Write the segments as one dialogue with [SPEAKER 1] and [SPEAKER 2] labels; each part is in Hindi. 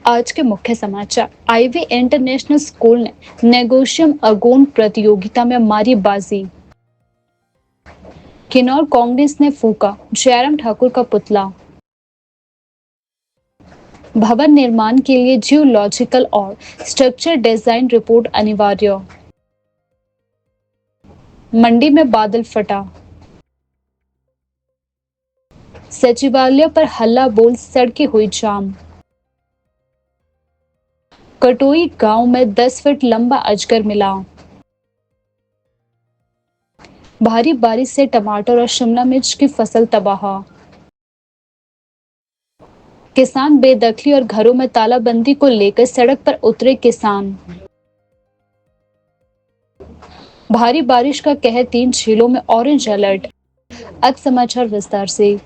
[SPEAKER 1] आज के मुख्य समाचार। आईवी इंटरनेशनल स्कूल ने नेगोशियम अगोन प्रतियोगिता में मारी बाजी। किन्नौर कांग्रेस ने फूका जयराम ठाकुर का पुतला। भवन निर्माण के लिए जियोलॉजिकल और स्ट्रक्चर डिजाइन रिपोर्ट अनिवार्य। मंडी में बादल फटा। सचिवालय पर हल्ला बोल सड़कें हुई जाम। कटोई गांव में 10 फीट लंबा अजगर मिला। भारी बारिश से टमाटर और शिमला मिर्च की फसल तबाह। किसान बेदखली और घरों में तालाबंदी को लेकर सड़क पर उतरे किसान। भारी बारिश का कहर, 3 जिलों में ऑरेंज अलर्ट। अब समाचार विस्तार से।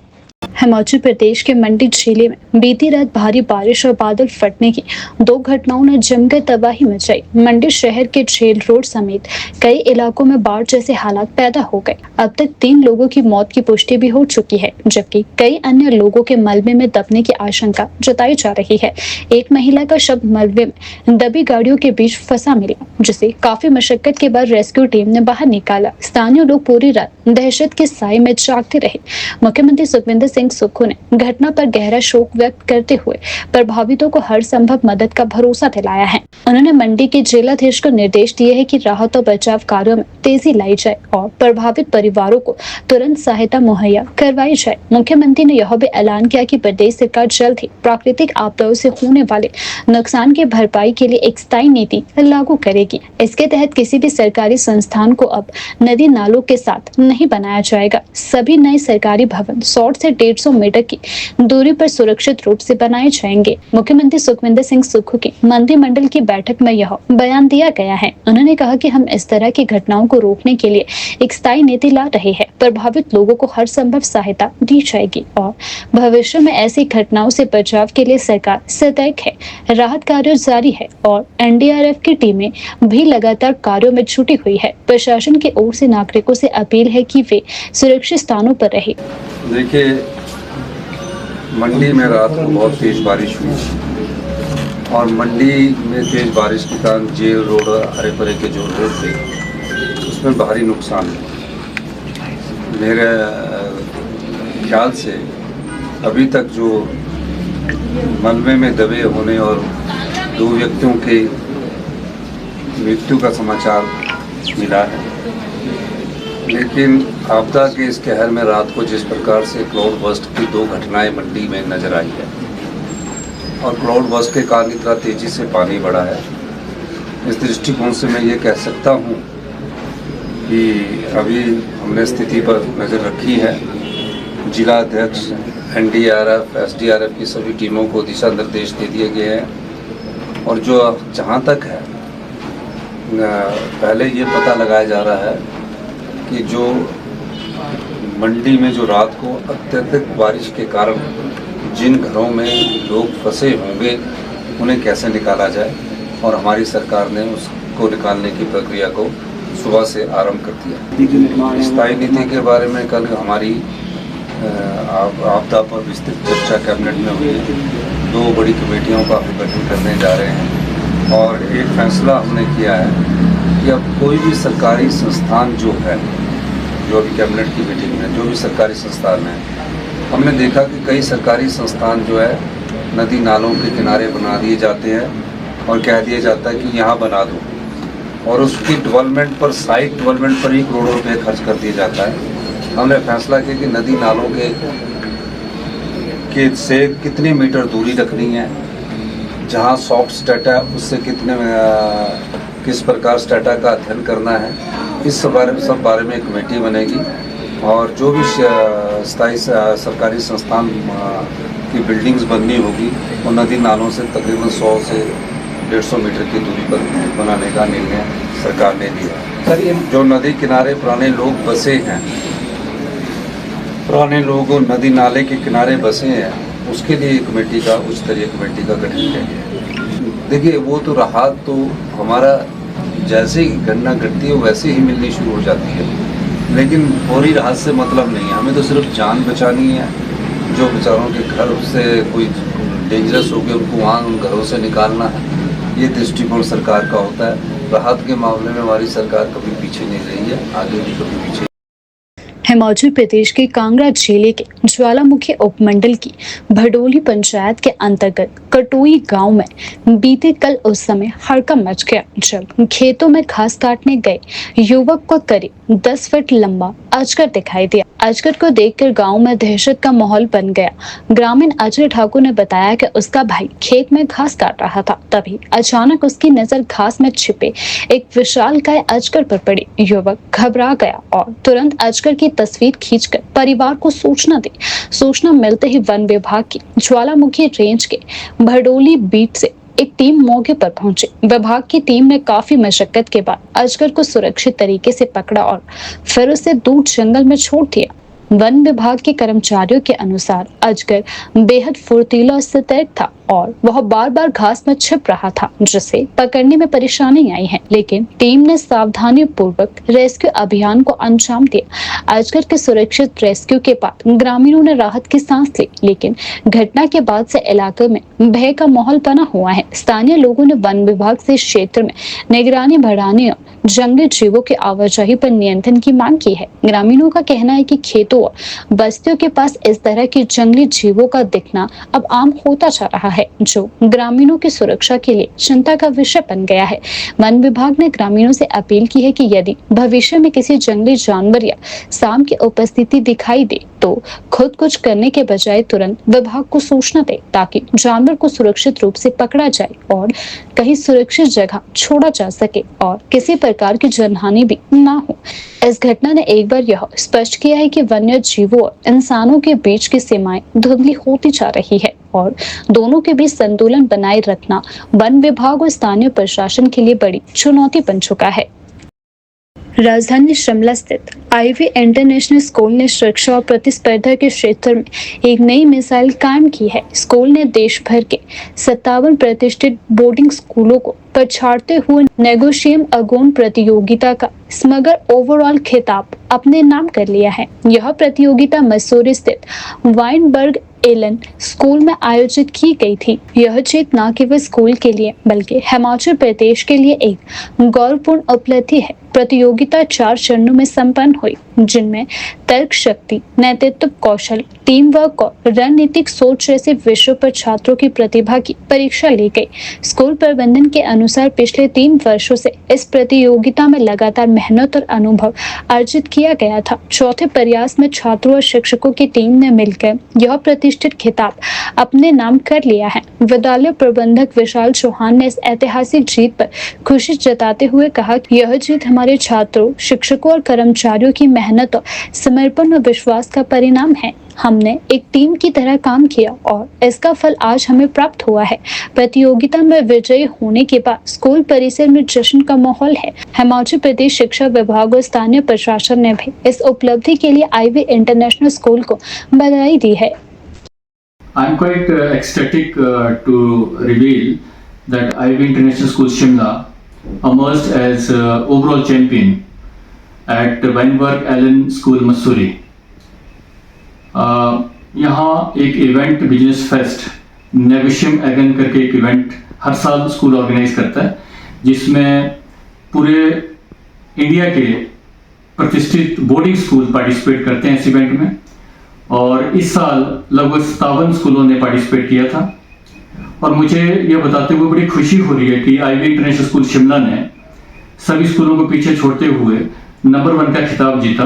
[SPEAKER 1] हिमाचल प्रदेश के मंडी जिले में बीती रात भारी बारिश और बादल फटने की 2 घटनाओं ने जमकर तबाही मचाई। मंडी शहर के झेल रोड समेत कई इलाकों में बाढ़ जैसे हालात पैदा हो गए। अब तक 3 लोगों की मौत की पुष्टि भी हो चुकी है, जबकि कई अन्य लोगों के मलबे में दबने की आशंका जताई जा रही है। एक महिला का शव मलबे में दबी गाड़ियों के बीच फंसा मिला, जिसे काफी मशक्कत के बाद रेस्क्यू टीम ने बाहर निकाला। स्थानीय लोग पूरी रात दहशत के साए में जागते रहे। मुख्यमंत्री सुखविंदर सिंह सुक्खू ने घटना पर गहरा शोक व्यक्त करते हुए प्रभावितों को हर संभव मदद का भरोसा दिलाया है। उन्होंने मंडी के जिलाधीश को निर्देश दिए हैं कि राहत और बचाव कार्यों में तेजी लाई जाए और प्रभावित परिवारों को तुरंत सहायता मुहैया करवाई जाए। मुख्यमंत्री ने यह भी ऐलान किया कि प्रदेश सरकार जल्द ही प्राकृतिक आपदाओं से होने वाले नुकसान की भरपाई के लिए एक स्थायी नीति लागू करेगी। इसके तहत किसी भी सरकारी संस्थान को अब नदी नालों के साथ नहीं बनाया जाएगा। सभी नए सरकारी भवन 100 से 150 मीटर की दूरी पर सुरक्षित रूप से बनाए जाएंगे। मुख्यमंत्री सुखविंदर सिंह सुक्खू की मंत्रिमंडल की बैठक में यह बयान दिया गया है। उन्होंने कहा कि हम इस तरह की घटनाओं को रोकने के लिए एक स्थायी नीति ला रहे हैं। प्रभावित लोगों को हर संभव सहायता दी जाएगी और भविष्य में ऐसी घटनाओं से बचाव के लिए सरकार सतर्क है। राहत कार्य जारी है और एनडीआरएफ की टीमें भी लगातार कार्यों में जुटी हुई है। प्रशासन की ओर से नागरिकों से अपील है कि वे सुरक्षित स्थानों पर रहे।
[SPEAKER 2] देखिए, मंडी में रात को बहुत तेज बारिश हुई और मंडी में तेज बारिश के कारण जेल रोड और हरे भरे के जो रोड थे उसमें भारी नुकसान है। मेरे ख्याल से अभी तक जो मलबे में दबे होने और 2 व्यक्तियों के मृत्यु का समाचार मिला है, लेकिन आपदा के इस कहर में रात को जिस प्रकार से क्लाउड बर्स्ट की 2 घटनाएं मंडी में नजर आई है और क्लाउड बर्स्ट के कारण इतना तेजी से पानी बढ़ा है, इस दृष्टिकोण से मैं ये कह सकता हूँ कि अभी हमने स्थिति पर नज़र रखी है। जिला अध्यक्ष, एनडीआरएफ, एसडीआरएफ की सभी टीमों को दिशा निर्देश दे दिए गए हैं और जो जहाँ तक है पहले ये पता लगाया जा रहा है कि जो मंडी में जो रात को अत्यधिक बारिश के कारण जिन घरों में लोग फंसे होंगे उन्हें कैसे निकाला जाए, और हमारी सरकार ने उसको निकालने की प्रक्रिया को सुबह से आरंभ कर दिया। स्थायी नीति के बारे में कल हमारी आपदा पर विस्तृत चर्चा कैबिनेट में हुई। 2 बड़ी कमेटियों का गठन करने जा रहे हैं और एक फैसला हमने किया है कि अब कोई भी सरकारी संस्थान जो है, जो अभी कैबिनेट की मीटिंग में जो भी सरकारी संस्थान है, हमने देखा कि कई सरकारी संस्थान जो है नदी नालों के किनारे बना दिए जाते हैं और कह दिया जाता है कि यहाँ बना दो, और उसकी डेवलपमेंट पर, साइट डेवलपमेंट पर ही करोड़ों रुपये खर्च कर दिया जाता है। हमने फैसला किया कि नदी नालों के से कितने मीटर दूरी रखनी है, जहाँ सॉफ्ट स्टेटा उससे किस प्रकार स्टेटा का अध्ययन करना है, इस सब बारे में एक कमेटी बनेगी और जो भी स्थायी सरकारी संस्थान की बिल्डिंग्स बननी होगी वो नदी नालों से तकरीबन 100 से 150 मीटर की दूरी पर बनाने का निर्णय सरकार ने लिया। जो नदी किनारे पुराने लोग बसे हैं, पुराने लोग नदी नाले के किनारे बसे हैं, उसके लिए कमेटी का, उच्च स्तरीय कमेटी का गठन किया गया। देखिए, वो तो राहत तो हमारा जैसे ही घटना घटती है वैसे ही मिलनी शुरू हो जाती है, लेकिन फौरी राहत से मतलब नहीं है। हमें तो सिर्फ जान बचानी है। जो बेचारों के घर से कोई डेंजरस हो गए उनको वहाँ उन घरों से निकालना है, ये दृष्टिकोण सरकार का होता है। राहत के मामले में हमारी सरकार कभी पीछे नहीं रही है, आगे भी कभी पीछे।
[SPEAKER 1] हिमाचल प्रदेश के कांगड़ा जिले के ज्वालामुखी उपमंडल की भडोली पंचायत के अंतर्गत कटोई गांव में बीते कल उस समय हड़कंप मच गया जब खेतों में घास काटने गए युवक को करीब 10 फीट लंबा अजगर दिखाई दिया। अजगर को देखकर गांव में दहशत का माहौल बन गया। ग्रामीण अजय ठाकुर ने बताया कि उसका भाई खेत में घास काट रहा था, तभी अचानक उसकी नजर घास में छिपे एक विशालकाय अजगर पर पड़ी। युवक घबरा गया और तुरंत अजगर की तस्वीर खींचकर परिवार को सूचना दी। सूचना मिलते ही वन विभाग की ज्वालामुखी रेंज के भडोली बीट से एक टीम मौके पर पहुंची। विभाग की टीम ने काफी मशक्कत के बाद अजगर को सुरक्षित तरीके से पकड़ा और फिर उसे दूर जंगल में छोड़ दिया। वन विभाग के कर्मचारियों के अनुसार अजगर बेहद फुर्तीला और सतर्क था और वह बार बार घास में छिप रहा था, जिसे पकड़ने में परेशानी आई है, लेकिन टीम ने सावधानी पूर्वक रेस्क्यू अभियान को अंजाम दिया। अजगर के सुरक्षित रेस्क्यू के बाद ग्रामीणों ने राहत की सांस ली, लेकिन घटना के बाद से इलाके में भय का माहौल बना हुआ है। स्थानीय लोगों ने वन विभाग से क्षेत्र में निगरानी बढ़ाने और जंगली जीवों की आवाजाही पर नियंत्रण की मांग की है। ग्रामीणों का कहना है कि खेतों और बस्तियों के पास इस तरह के जंगली जीवों का दिखना अब आम होता जा रहा है, जो ग्रामीणों की सुरक्षा के लिए चिंता का विषय बन गया है। वन विभाग ने ग्रामीणों से अपील की है कि यदि भविष्य में किसी जंगली जानवर या सांप की उपस्थिति दिखाई दे तो खुद कुछ करने के बजाय तुरंत विभाग को सूचना दे, ताकि जानवर को सुरक्षित रूप से पकड़ा जाए और कहीं सुरक्षित जगह छोड़ा जा सके और किसी प्रकार की जनहानि भी ना हो। इस घटना ने एक बार यह स्पष्ट किया है कि वन्य जीवों और इंसानों के बीच की सीमाएं धुंधली होती जा रही है और दोनों के बीच संतुलन बनाए रखना वन विभाग और स्थानीय प्रशासन के लिए बड़ी चुनौती बन चुका है। राजधानी शिमला स्थित आईवी इंटरनेशनल स्कूल ने शिक्षा और प्रतिस्पर्धा के क्षेत्र में एक नई मिसाइल कायम की है। स्कूल ने देश भर के 57 प्रतिष्ठित बोर्डिंग स्कूलों को पछाड़ते हुए नेगोशिएम अगोन प्रतियोगिता का समग्र ओवरऑल खिताब अपने नाम कर लिया है। यह प्रतियोगिता मसूरी स्थित वाइनबर्ग एलन स्कूल में आयोजित की गई थी। यह जीत न केवल स्कूल के लिए बल्कि हिमाचल प्रदेश के लिए एक गौरवपूर्ण उपलब्धि है। प्रतियोगिता 4 चरणों में संपन्न हुई, जिनमें तर्क शक्ति, नेतृत्व कौशल, टीम वर्क और रणनीतिक सोच जैसे विषयों पर छात्रों की प्रतिभा की परीक्षा ली गई। स्कूल प्रबंधन के अनुसार पिछले 3 वर्षों से इस प्रतियोगिता में लगातार मेहनत और अनुभव अर्जित किया गया था। चौथे प्रयास में छात्रों और शिक्षकों की टीम ने मिलकर यह प्रतिष्ठित खिताब अपने नाम कर लिया है। विद्यालय प्रबंधक विशाल चौहान ने इस ऐतिहासिक जीत पर खुशी जताते हुए कहा कि यह जीत हमारे छात्रों, शिक्षकों और कर्मचारियों की मेहनत और समर्पण और विश्वास का परिणाम है। हमने एक टीम की तरह काम किया और इसका फल आज हमें प्राप्त हुआ है। प्रतियोगिता में विजयी होने के बाद स्कूल परिसर में जश्न का माहौल है। हिमाचल प्रदेश शिक्षा विभाग और स्थानीय प्रशासन ने भी इस उपलब्धि के लिए आईवी इंटरनेशनल स्कूल को बधाई दी है।
[SPEAKER 3] I am quite ecstatic to reveal that Ivy International School Shimla emerged as overall champion at Weinberg Allen School Mussoorie. यहाँ एक इवेंट बिजनेस फेस्ट नेगोशिएम एगन करके एक इवेंट हर साल स्कूल ऑर्गेनाइज करता है, जिसमें पूरे इंडिया के प्रतिष्ठित बोर्डिंग स्कूल पार्टिसिपेट करते हैं इस इवेंट में। और इस साल लगभग 57 स्कूलों ने पार्टिसिपेट किया था और मुझे ये बताते हुए बड़ी खुशी हो रही है कि आईवी इंटरनेशनल स्कूल शिमला ने सभी स्कूलों को पीछे छोड़ते हुए नंबर 1 का खिताब जीता।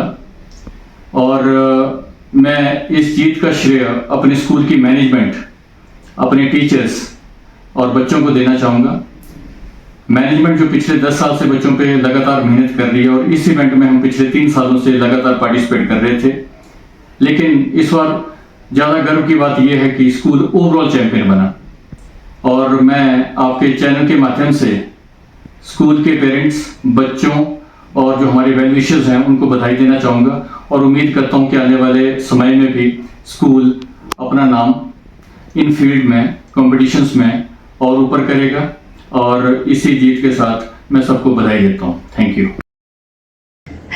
[SPEAKER 3] और मैं इस जीत का श्रेय अपने स्कूल की मैनेजमेंट, अपने टीचर्स और बच्चों को देना चाहूँगा। मैनेजमेंट जो पिछले 10 साल से बच्चों पे लगातार मेहनत कर रही है और इस इवेंट में हम पिछले 3 सालों से लगातार पार्टिसिपेट कर रहे थे, लेकिन इस बार ज़्यादा गर्व की बात यह है कि स्कूल ओवरऑल चैंपियन बना। और मैं आपके चैनल के माध्यम से स्कूल के पेरेंट्स, बच्चों और जो हमारे वेल विशर्स हैं उनको बधाई देना चाहूँगा और उम्मीद करता हूँ कि आने वाले समय में भी स्कूल अपना नाम इन फील्ड में, कॉम्पिटिशन्स में और ऊपर करेगा। और इसी जीत के साथ मैं सबको बधाई देता हूँ। Thank you.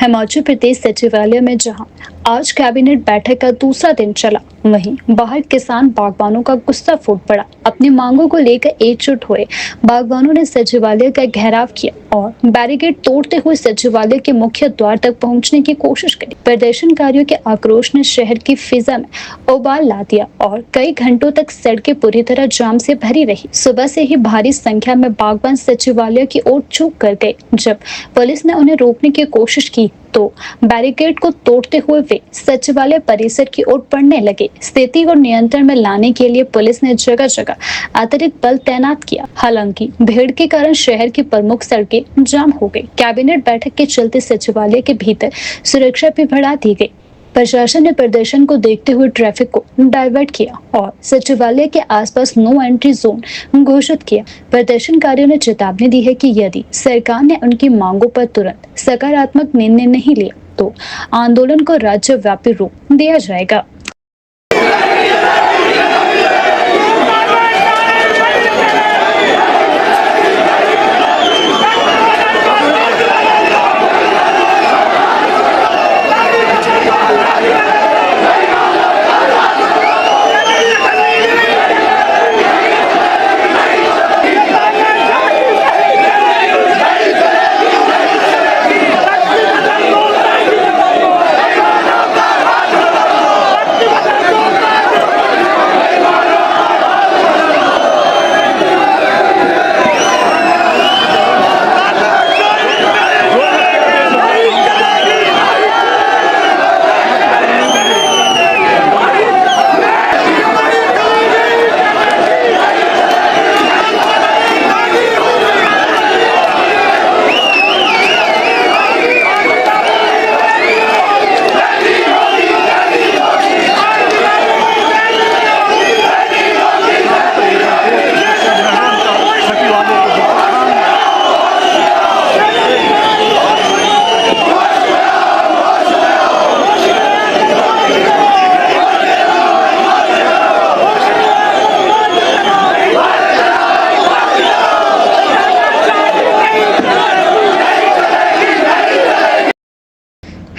[SPEAKER 1] हिमाचल प्रदेश सचिवालय में जहां आज कैबिनेट बैठक का दूसरा दिन चला। वहीं बाहर किसान बागवानों का गुस्सा फूट पड़ा। अपनी मांगों को लेकर एकजुट हुए बागवानों ने सचिवालय का घेराव किया और बैरिकेड तोड़ते हुए सचिवालय के मुख्य द्वार तक पहुंचने की कोशिश करी। प्रदर्शनकारियों के आक्रोश ने शहर की फिजा में उबाल ला दिया और कई घंटों तक सड़कें पूरी तरह जाम से भरी रही। सुबह से ही भारी संख्या में बागबान सचिवालय की ओर झुक कर गए। जब पुलिस ने उन्हें रोकने की कोशिश की तो बैरिकेड को तोड़ते हुए वे सचिवालय परिसर की ओर बढ़ने लगे। स्थिति को नियंत्रण में लाने के लिए पुलिस ने जगह जगह अतिरिक्त बल तैनात किया। हालांकि भीड़ के कारण शहर की प्रमुख सड़कें जाम हो गई। कैबिनेट बैठक के चलते सचिवालय के भीतर सुरक्षा भी बढ़ा दी गई। प्रशासन ने प्रदर्शन को देखते हुए ट्रैफिक को डाइवर्ट किया और सचिवालय के आसपास नो एंट्री जोन घोषित किया। प्रदर्शनकारियों ने चेतावनी दी है कि यदि सरकार ने उनकी मांगों पर तुरंत सकारात्मक निर्णय नहीं लिया तो आंदोलन को राज्यव्यापी रूप दिया जाएगा।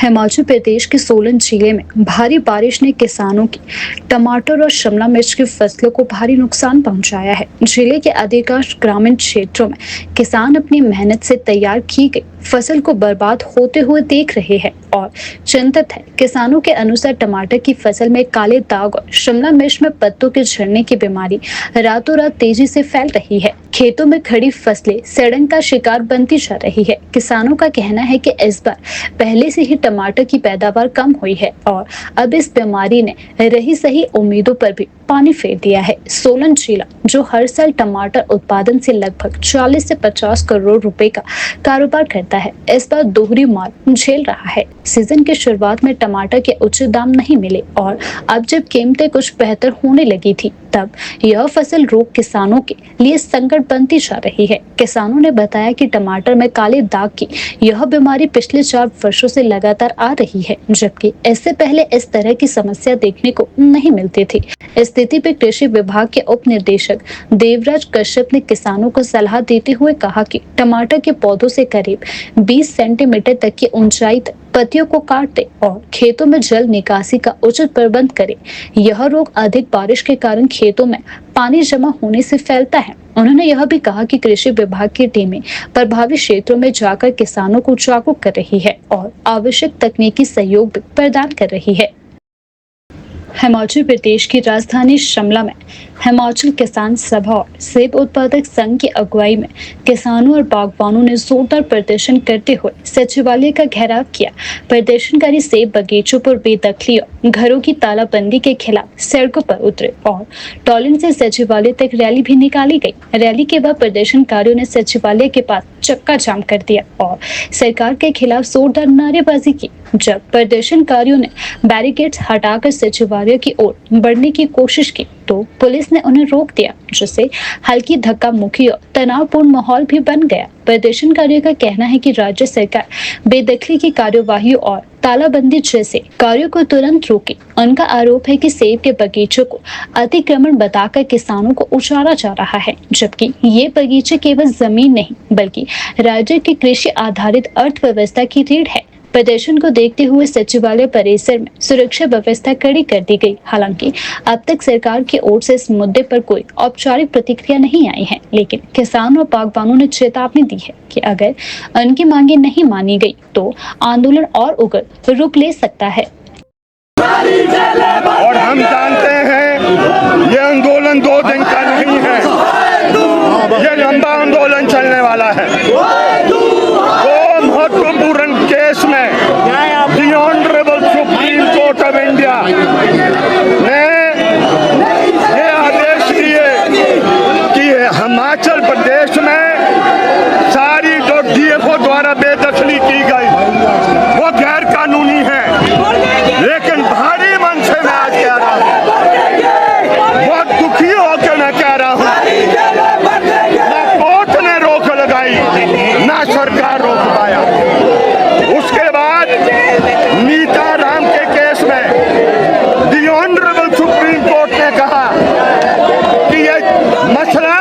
[SPEAKER 1] हिमाचल प्रदेश के सोलन जिले में भारी बारिश ने किसानों की टमाटर और शिमला मिर्च की फसलों को भारी नुकसान पहुंचाया है। जिले के अधिकांश ग्रामीण क्षेत्रों में किसान अपनी मेहनत से तैयार की गई फसल को बर्बाद होते हुए देख रहे हैं और चिंतित है। किसानों के अनुसार टमाटर की फसल में काले दाग और शिमला मिर्च में पत्तों के झड़ने की बीमारी रातों रात तेजी से फैल रही है। खेतों में खड़ी फसलें सड़न का शिकार बनती जा रही है। किसानों का कहना है कि इस बार पहले से ही टमाटर की पैदावार कम हुई है और अब इस बीमारी ने रही सही उम्मीदों पर भी पानी फेर दिया है। सोलन जिला जो हर साल टमाटर उत्पादन से लगभग 40 से 50 करोड़ रुपए का कारोबार करता है, इस बार दोहरी मार झेल रहा है। सीजन की शुरुआत में टमाटर के उचित दाम नहीं मिले और अब जब कीमतें कुछ बेहतर होने लगी थी तब यह फसल रोग किसानों के लिए संकट बनती जा रही है। किसानों ने बताया कि टमाटर में काले दाग की यह बीमारी पिछले 4 वर्षों से लगातार आ रही है, जबकि इससे पहले इस तरह की समस्या देखने को नहीं मिलती थी। इस स्थिति पर कृषि विभाग के उप निदेशक देवराज कश्यप ने किसानों को सलाह देते हुए कहा कि टमाटर के पौधों से करीब 20 सेंटीमीटर तक की ऊंचाई तक पत्तियों को काट दे और खेतों में जल निकासी का उचित प्रबंध करे। यह रोग अधिक बारिश के कारण खेतों में पानी जमा होने से फैलता है। उन्होंने यह भी कहा कि कृषि विभाग की टीमें प्रभावित क्षेत्रों में जाकर किसानों को जागरूक कर रही है और आवश्यक तकनीकी सहयोग भी प्रदान कर रही है। हिमाचल प्रदेश की राजधानी शिमला में हिमाचल किसान सभा और सेब उत्पादक संघ की अगुवाई में किसानों और बागवानों ने जोरदार प्रदर्शन करते हुए सचिवालय का घेराव किया। प्रदर्शनकारी सेब बगीचों पर बेदखली और घरों की तालाबंदी के खिलाफ सड़कों पर उतरे और टॉलिन से सचिवालय तक रैली भी निकाली गई। रैली के बाद प्रदर्शनकारियों ने सचिवालय के पास चक्का जाम कर दिया और सरकार के खिलाफ जोरदार नारेबाजी की। जब प्रदर्शनकारियों ने बैरिकेड्स हटाकर सचिवालय की ओर बढ़ने की कोशिश की तो पुलिस ने उन्हें रोक दिया, जिससे हल्की धक्का मुक्की और तनावपूर्ण माहौल भी बन गया। प्रदर्शनकारियों का कहना है कि राज्य सरकार बेदखली की कार्यवाही और तालाबंदी जैसे कार्यों को तुरंत रोके। उनका आरोप है कि सेब के बगीचों को अतिक्रमण बताकर किसानों को उजाड़ा जा रहा है, जबकि ये बगीचे केवल जमीन नहीं बल्कि राज्य की कृषि आधारित अर्थव्यवस्था की रीढ़ है। प्रदर्शन को देखते हुए सचिवालय परिसर में सुरक्षा व्यवस्था कड़ी कर दी गई। हालांकि अब तक सरकार की ओर से इस मुद्दे पर कोई औपचारिक प्रतिक्रिया नहीं आई है, लेकिन किसानों और बागबानों ने चेतावनी दी है कि अगर उनकी मांगे नहीं मानी गई तो आंदोलन और उग्र रूप ले सकता है।
[SPEAKER 4] और हम जानते हैं ये आंदोलन 2 दिन का नहीं है, ये लंबा आंदोलन चलने वाला है। 2 महत्वपूर्ण केस में the honourable supreme court of India ने ये आदेश दिए कि हिमाचल प्रदेश में सारी जो डीएफओ द्वारा बेदखली की गई वो गैर कानूनी है। लेकिन भारी मन से मैं आज कह रहा हूँ, बहुत दुखी होकर मैं कह रहा हूँ, ना कोर्ट ने रोक लगाई ना सरकार रोक पाया। उसके बाद नीता राम के केस में द ऑनरेबल सुप्रीम कोर्ट ने कहा कि ये मसला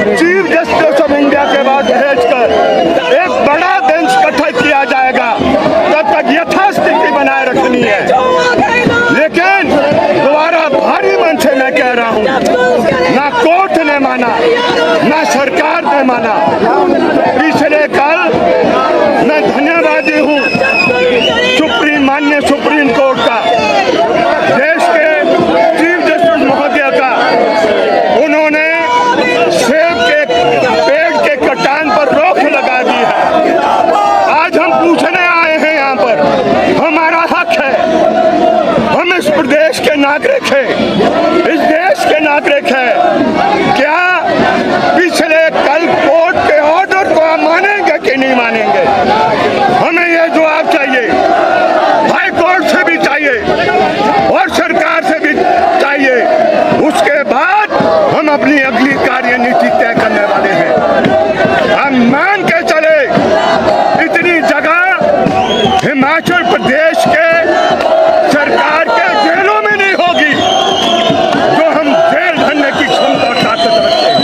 [SPEAKER 4] चीफ जस्टिस ऑफ इंडिया के बाद भेजकर एक बड़ा बेंच गठित किया जाएगा, तब तक यथास्थिति बनाए रखनी है। लेकिन दोबारा भारी मन से मैं कह रहा हूँ, ना कोर्ट ने माना ना सरकार ने माना। पिछले कल मैं धन्यवादी हूँ माननीय सुप्रीम कोर्ट का, देश के चीफ जस्टिस महोदय का। उन्होंने सेब के पेड़ के कटान पर रोक लगा दी है। आज हम पूछने आए हैं यहाँ पर, हमारा हक है, हम इस प्रदेश के नागरिक हैं, इस देश के नागरिक हैं। क्या पिछले कल कोर्ट के ऑर्डर को आप मानेंगे कि नहीं मानेंगे? हमें ये जवाब चाहिए, हाई कोर्ट से भी चाहिए और सरकार से भी चाहिए। उसके बाद हम अपनी अगली कार्यनीति तय करने वाले हैं। हम मान के चले, इतनी जगह हिमाचल प्रदेश के सरकार के जेलों में नहीं होगी जो हम जेल भरने की क्षमता और ताकत रखते हैं।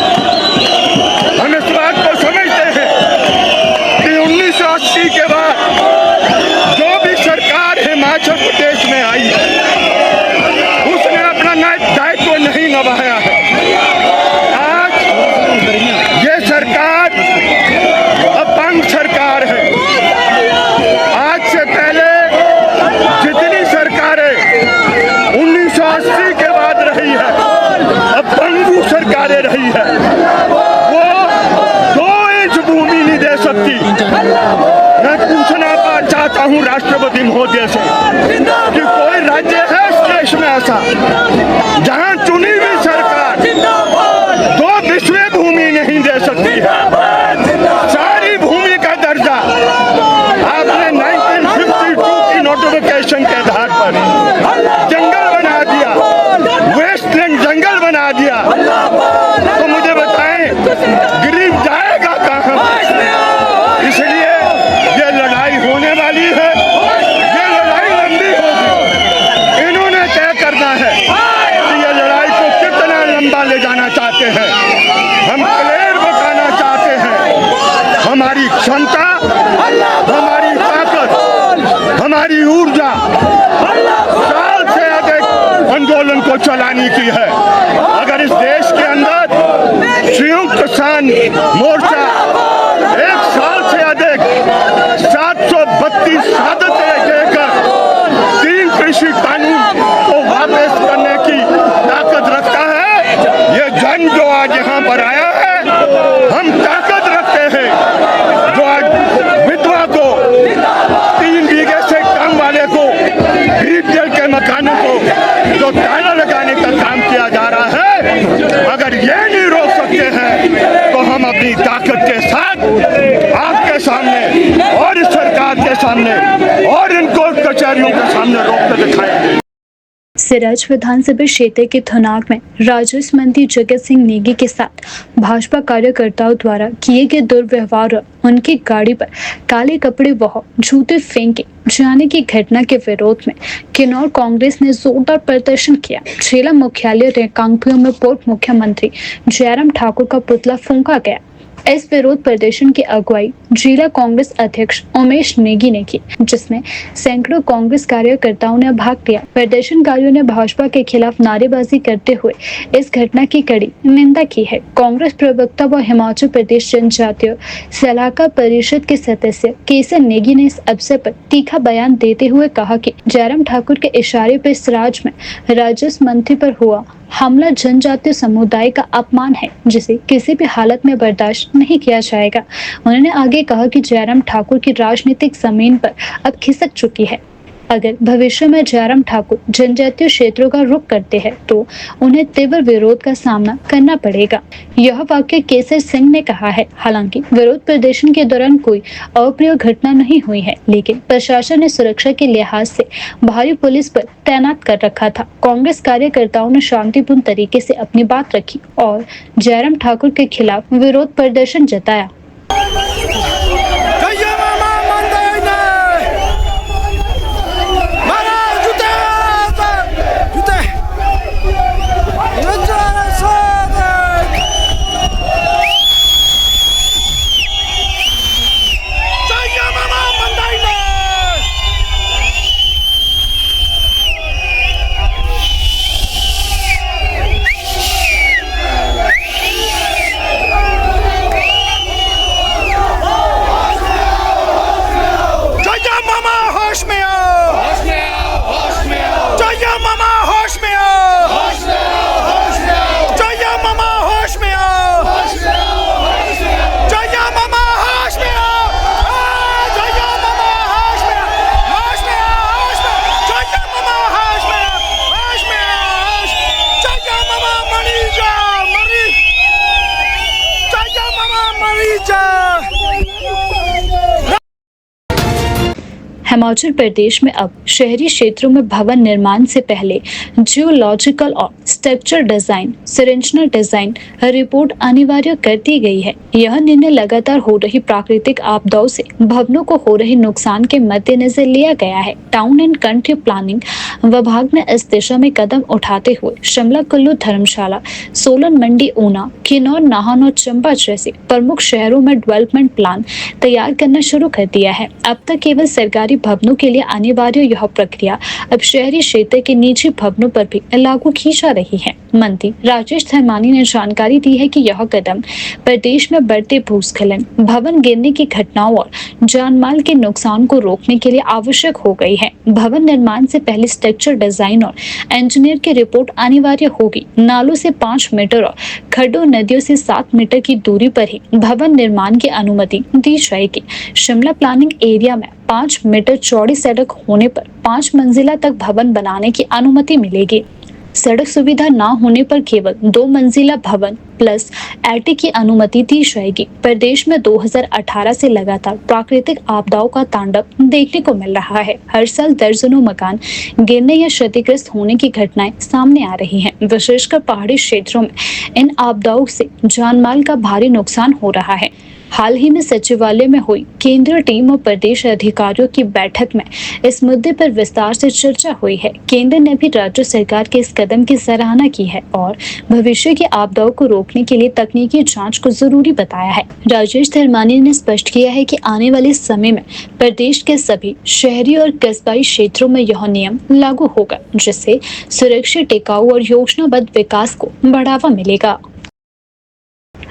[SPEAKER 4] हम इस बात को समझते हैं कि 1980 के बाद जो भी सरकार हिमाचल प्रदेश में आई उसने अपना दायित्व नहीं निभाया है। आज ये सरकार अपंग सरकार है। आज से पहले जितनी सरकारें 1980 के बाद रही है, अपंगु सरकारें रही है, वो 2 इंच भूमि नहीं दे सकती। मैं पूछना चाहता हूँ राष्ट्रपति महोदय से कि कोई राज्य है इस देश में ऐसा जहाँ चुनी हुई सरकार 2 विषय भूमि नहीं दे सकती है? सारी भूमि का दर्जा आपने 1952 की नोटिफिकेशन के आधार पर जंगल बना दिया, वेस्टलैंड जंगल बना दिया। तो मुझे बताएं, गरीब जाएगा कहाँ? इसलिए ये लड़ाई होने वाली है, ये लड़ाई लंबी होगी। इन्होंने तय करना है कि ये लड़ाई को कितना लंबा ले जाना चाहते हैं। हम क्लियर बताना चाहते हैं, हमारी क्षमता, हमारी ताकत, हमारी ऊर्जा साल से अधिक आंदोलन को चलाने की है। अगर इस देश के अंदर संयुक्त किसान मोर्चा 1 साल से अधिक 732 शहादतें देकर 3 कृषि कानून को वापस करने की ताकत रखता है, ये जन जो आज यहाँ पर आया है, हम ताकत रखते हैं। जो आज विधवा को 3 बीघे से कम वाले को बीपीएल के मकानों को जो ताला लगाने का काम किया जा रहा है, अगर ये नहीं रोक सकते हैं तो हम अपनी ताकत के साथ आपके सामने और इस सरकार के सामने और इन कोर्ट कचहरियों के सामने रोक कर दिखाएंगे।
[SPEAKER 1] सिराज विधानसभा क्षेत्र के थुनाग में राजस्व मंत्री जगत सिंह नेगी के साथ भाजपा कार्यकर्ताओं द्वारा किए गए दुर्व्यवहार और उनकी गाड़ी पर काले कपड़े व जूते फेंके जाने की घटना के विरोध में किन्नौर कांग्रेस ने जोरदार प्रदर्शन किया। जिला मुख्यालय रिकांगपिओ में पूर्व मुख्यमंत्री जयराम ठाकुर का पुतला फूंका गया। इस विरोध प्रदर्शन की अगुवाई जिला कांग्रेस अध्यक्ष उमेश नेगी ने की, जिसमें सैकड़ों कांग्रेस कार्यकर्ताओं ने भाग लिया। प्रदर्शनकारियों ने भाजपा के खिलाफ नारेबाजी करते हुए इस घटना की कड़ी निंदा की है। कांग्रेस प्रवक्ता व हिमाचल प्रदेश जनजातीय सलाहकार परिषद के सदस्य केसर नेगी ने इस अवसर पर तीखा बयान देते हुए कहा कि जयराम ठाकुर के इशारे पर इस राज्य में राजस्व मंत्री पर हुआ हमला जनजातीय समुदाय का अपमान है, जिसे किसी भी हालत में बर्दाश्त नहीं किया जाएगा। उन्होंने आगे कहा कि जयराम ठाकुर की राजनीतिक जमीन पर अब खिसक चुकी है। अगर भविष्य में जयराम ठाकुर जनजातीय क्षेत्रों का रुख करते हैं तो उन्हें तीव्र विरोध का सामना करना पड़ेगा। यह वाक्य केसर सिंह ने कहा है। हालांकि विरोध प्रदर्शन के दौरान कोई अप्रिय घटना नहीं हुई है, लेकिन प्रशासन ने सुरक्षा के लिहाज से भारी पुलिस पर तैनात कर रखा था। कांग्रेस कार्यकर्ताओं ने शांतिपूर्ण तरीके से अपनी बात रखी और जयराम ठाकुर के खिलाफ विरोध प्रदर्शन जताया। हिमाचल प्रदेश में अब शहरी क्षेत्रों में भवन निर्माण से पहले जियोलॉजिकल और स्ट्रक्चर डिजाइन, संरचना डिजाइन रिपोर्ट अनिवार्य कर दी गई है। यह निर्णय लगातार हो रही प्राकृतिक आपदाओं से भवनों को हो रहे नुकसान के मद्देनजर लिया गया है। टाउन एंड कंट्री प्लानिंग विभाग ने इस दिशा में कदम उठाते हुए शिमला, कुल्लू, धर्मशाला, सोलन, मंडी, ऊना, किन्नौर, नाहन और चंबा जैसे प्रमुख शहरों में डेवलपमेंट प्लान तैयार करना शुरू कर दिया है। अब तक केवल सरकारी भवनों के लिए अनिवार्य यह प्रक्रिया अब शहरी क्षेत्र के निजी भवनों पर भी लागू की जा रही है। मंत्री राजेश धर्मानी ने जानकारी दी है कि यह कदम प्रदेश में बढ़ते भूस्खलन, भवन गिरने की घटनाओं और जानमाल के नुकसान को रोकने के लिए आवश्यक हो गई है। भवन निर्माण से पहले स्ट्रक्चर डिजाइन और इंजीनियर की रिपोर्ट अनिवार्य होगी। नालों से 5 मीटर और खड्डों, नदियों से 7 मीटर की दूरी पर ही भवन निर्माण की अनुमति दी जाएगी। शिमला प्लानिंग एरिया में 5 मीटर चौड़ी सड़क होने पर 5 मंजिला तक भवन बनाने की अनुमति मिलेगी। सड़क सुविधा न होने पर केवल 2 मंजिला भवन प्लस एटी की अनुमति दी जाएगी। प्रदेश में 2018 से लगातार प्राकृतिक आपदाओं का तांडव देखने को मिल रहा है। हर साल दर्जनों मकान गिरने या क्षतिग्रस्त होने की घटनाएं सामने आ रही हैं। विशेषकर पहाड़ी क्षेत्रों में इन आपदाओं से जानमाल का भारी नुकसान हो रहा है। हाल ही में सचिवालय में हुई केंद्रीय टीम और प्रदेश अधिकारियों की बैठक में इस मुद्दे पर विस्तार से चर्चा हुई है। केंद्र ने भी राज्य सरकार के इस कदम की सराहना की है और भविष्य की आपदाओं को रोकने के लिए तकनीकी जांच को जरूरी बताया है। राजेश धर्मानी ने स्पष्ट किया है कि आने वाले समय में प्रदेश के सभी शहरी और कस्बाई क्षेत्रों में यह नियम लागू होगा, जिससे सुरक्षित, टिकाऊ और योजनाबद्ध विकास को बढ़ावा मिलेगा।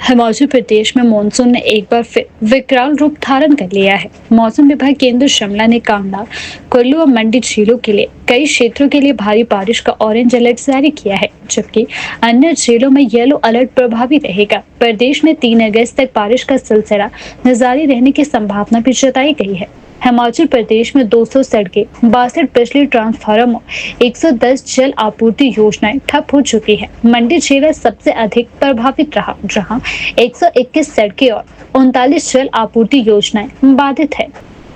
[SPEAKER 1] हिमाचल प्रदेश में मानसून ने एक बार फिर विकराल रूप धारण कर लिया है। मौसम विभाग केंद्र शिमला ने कांगड़ा, कुल्लू और मंडी झीलों के लिए कई क्षेत्रों के लिए भारी बारिश का ऑरेंज अलर्ट जारी किया है, जबकि अन्य झीलों में येलो अलर्ट प्रभावी रहेगा। प्रदेश में 3 अगस्त तक बारिश का सिलसिला जारी रहने की संभावना भी जताई गई है। हिमाचल प्रदेश में 200 सड़कें, 62 बिजली ट्रांसफार्मर और 110 जल आपूर्ति योजनाएं ठप हो चुकी है। मंडी जिला सबसे अधिक प्रभावित रहा, जहां 121 सड़कें और 39 जल आपूर्ति योजनाएं बाधित है।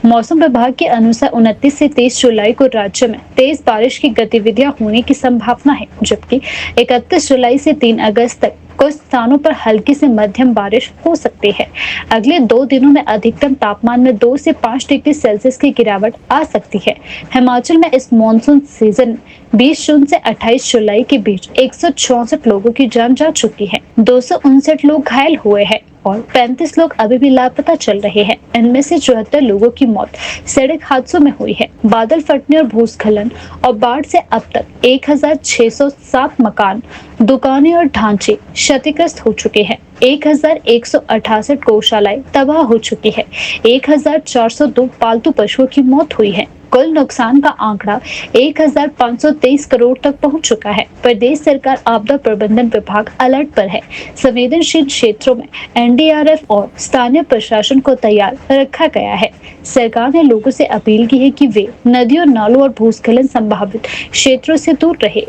[SPEAKER 1] मौसम विभाग के अनुसार 29 से 23 जुलाई को राज्य में तेज बारिश की गतिविधियां होने की संभावना है, जबकि 31 जुलाई से 3 अगस्त तक कुछ स्थानों पर हल्की से मध्यम बारिश हो सकती है। अगले 2 दिनों में अधिकतम तापमान में 2 से 5 डिग्री सेल्सियस की गिरावट आ सकती है। हिमाचल में इस मॉनसून सीजन 20 जून से 28 जुलाई के बीच 164 लोगों की जान जा चुकी है। 259 लोग घायल हुए हैं। और 35 लोग अभी भी लापता चल रहे हैं। इनमें से 74 लोगों की मौत सड़क हादसों में हुई है। बादल फटने और भूस्खलन और बाढ़ से अब तक 1607 मकान, दुकानें और ढांचे क्षतिग्रस्त हो चुके हैं। 1168 गौशालाएं तबाह हो चुकी है। 1402 पालतू पशुओं की मौत हुई है। कुल नुकसान का आंकड़ा 1523 करोड़ तक पहुंच चुका है। प्रदेश सरकार आपदा प्रबंधन विभाग अलर्ट पर है। संवेदनशील क्षेत्रों में एनडीआरएफ और स्थानीय प्रशासन को तैयार रखा गया है। सरकार ने लोगों से अपील की है कि वे नदियों, नालों और भूस्खलन संभावित क्षेत्रों से दूर रहे